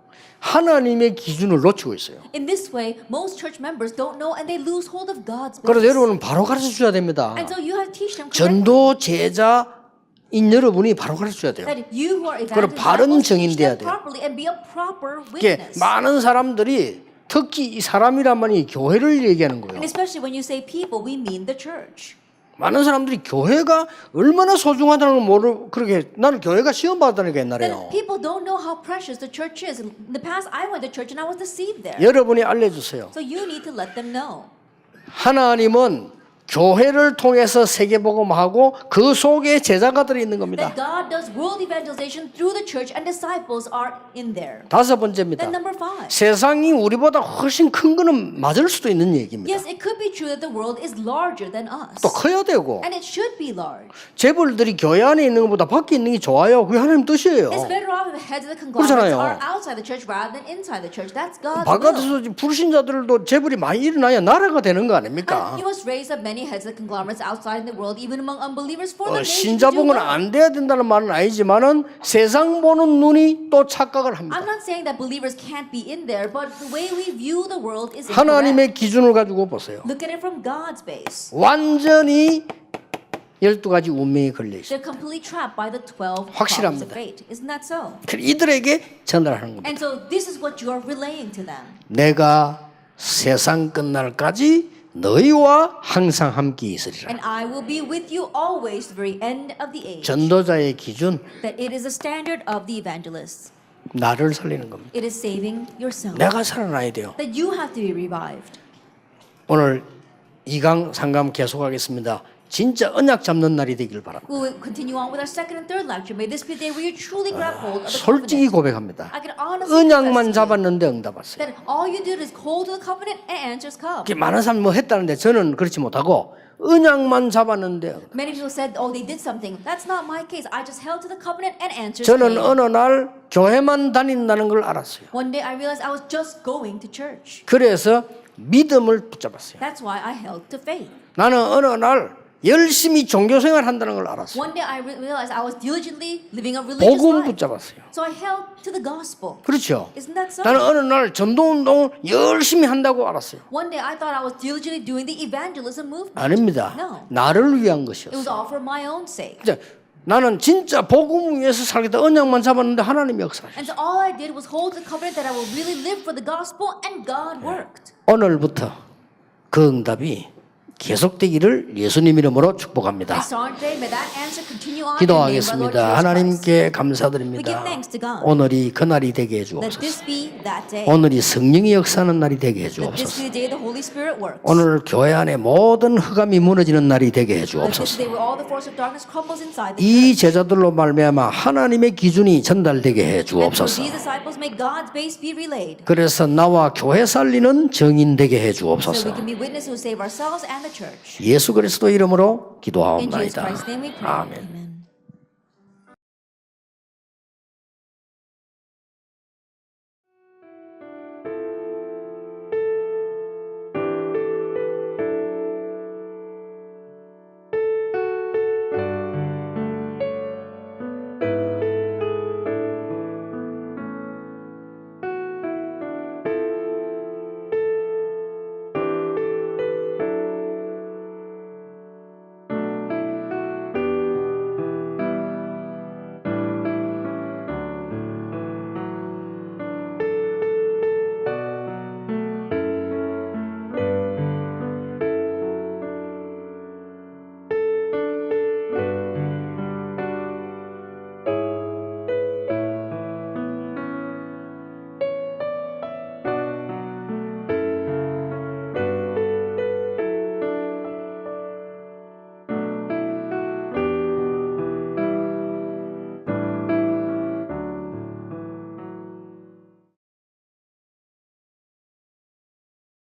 하나님의 기준을 놓치고 있어요. In this way, most church members don't know and they lose hold of God's 그래서 base. 여러분은 바로 가르쳐 줘야 됩니다. And so you have to teach them correctly. 전도 제자인 여러분이 바로 가르쳐 줘야 돼요. That you who are 그럼 evangelists 바른 must 증인 teach 돼야 them 돼요. properly and be a proper 이게 witness. 많은 사람들이 특히 이 사람이란 말이 교회를 얘기하는 거예요. And especially when you say people, we mean the church. 많은 사람들이 교회가 얼마나 소중하다는 걸 모르고 그렇게 나는 교회가 시험 받았다니까 Then 옛날에요. people don't know how precious the church is. In the past, I went to church and I was deceived there. 여러분이 알려주세요. So you need to let them know. 하나님은 교회를 통해서 세계복음하고 그 속에 제자가 들어있는 겁니다. That God does world evangelization through the church and disciples are in there. 다섯 번째입니다. Then number 5. 세상이 우리보다 훨씬 큰 거는 맞을 수도 있는 얘기입니다. Yes, it could be true that the world is larger than us. 또 커야 되고 And it should be large. 재벌들이 교회 안에 있는 것보다 밖에 있는 게 좋아요. 그게 하나님 뜻이에요. It's better off if the heads of the conglomerates 그렇잖아요. are outside the church rather than inside the church. That's God's will. 바깥에서 불신자들도 재벌이 많이 일어나야 나라가 되는 거 아닙니까? And you must raise up many heads of the conglomerates outside in the world, even among unbelievers, for the nation to do 신자복은 well. 안 돼야 된다는 말은 아니지만은 세상 보는 눈이 또 착각을 합니다. I'm not saying that believers can't be in there, but the way we view the world is incorrect. 하나님의 기준을 가지고 보세요. Look at it from God's base. 완전히 12가지 운명에 걸려 있어요. They're completely trapped by the 12 확실합니다. problems of fate. Isn't that so? 이들에게 전달하는 겁니다. And so this is what you are relaying to them. 내가 세상 끝날까지 너희와 항상 함께 있으리라. And I will be with you always to the very end of the age. 전도자의 기준, That it is a standard of the evangelists. 나를 살리는 겁니다. It is saving yourself. 내가 살아나야 돼요. That you have to be revived. 오늘 2강, 3강 계속하겠습니다. 진짜 언약 잡는 날이 되길 바랍니다. We will continue on with our second and third lecture. May this be the day where you truly grab hold of the 솔직히 covenant. 고백합니다. I can honestly 언약만 confess to you 잡았는데 응답 왔어요. that all you did is hold to the covenant and answers come. 이렇게 많은 사람이 뭐 했다는데 저는 그렇지 못하고 언약만 잡았는데 응답. Many people said, oh, they did something. That's not my case. I just held to the covenant and answers 저는 came. 어느 날 교회만 다닌다는 걸 알았어요. One day I realized I was just going to church. 그래서 믿음을 붙잡았어요. That's why I held to faith. 나는 어느 날 열심히 종교생활 한다는 걸 알았어요. One day I realized I was diligently living a religious 복음 life. 붙잡았어요. So I held to the gospel. 그렇죠. Isn't that so? 나는 어느 날 전도운동을 열심히 한다고 알았어요. One day I thought I was diligently doing the evangelism movement. 아닙니다. No. 나를 위한 It was 것이었어요. all for my own sake. 이제 나는 진짜 복음 위해서 살겠다 언약만 잡았는데 하나님이 역사하셨어요. And so all I did was hold the covenant that I will really live for the gospel, and God worked. 오늘부터 그 응답이 계속되기를 예수님 이름으로 I 축복합니다. saw it today. May that answer continue on in the name of our Lord Jesus 기도하겠습니다. Christ. 하나님께 We 감사드립니다. give thanks to God. 오늘이 그날이 되게 Let 해주옵소서. this be that day. 오늘이 성령이 역사하는 날이 되게 Let this 해주옵소서. be the day the Holy Spirit works. 오늘 교회 안에 모든 흑암이 무너지는 날이 되게 Let this 해주옵소서. day where all the force of darkness crumbles inside the 이 church. 제자들로 말미암아 하나님의 기준이 전달되게 And through 해주옵소서. these disciples, may God's base be relayed. 그래서 나와 교회 살리는 증인 되게 So we 해주옵소서. can be witnesses who save ourselves and the church. 예수 그리스도 이름으로 In Jesus 기도하옵나이다. Christ's name we pray. 아멘. Amen.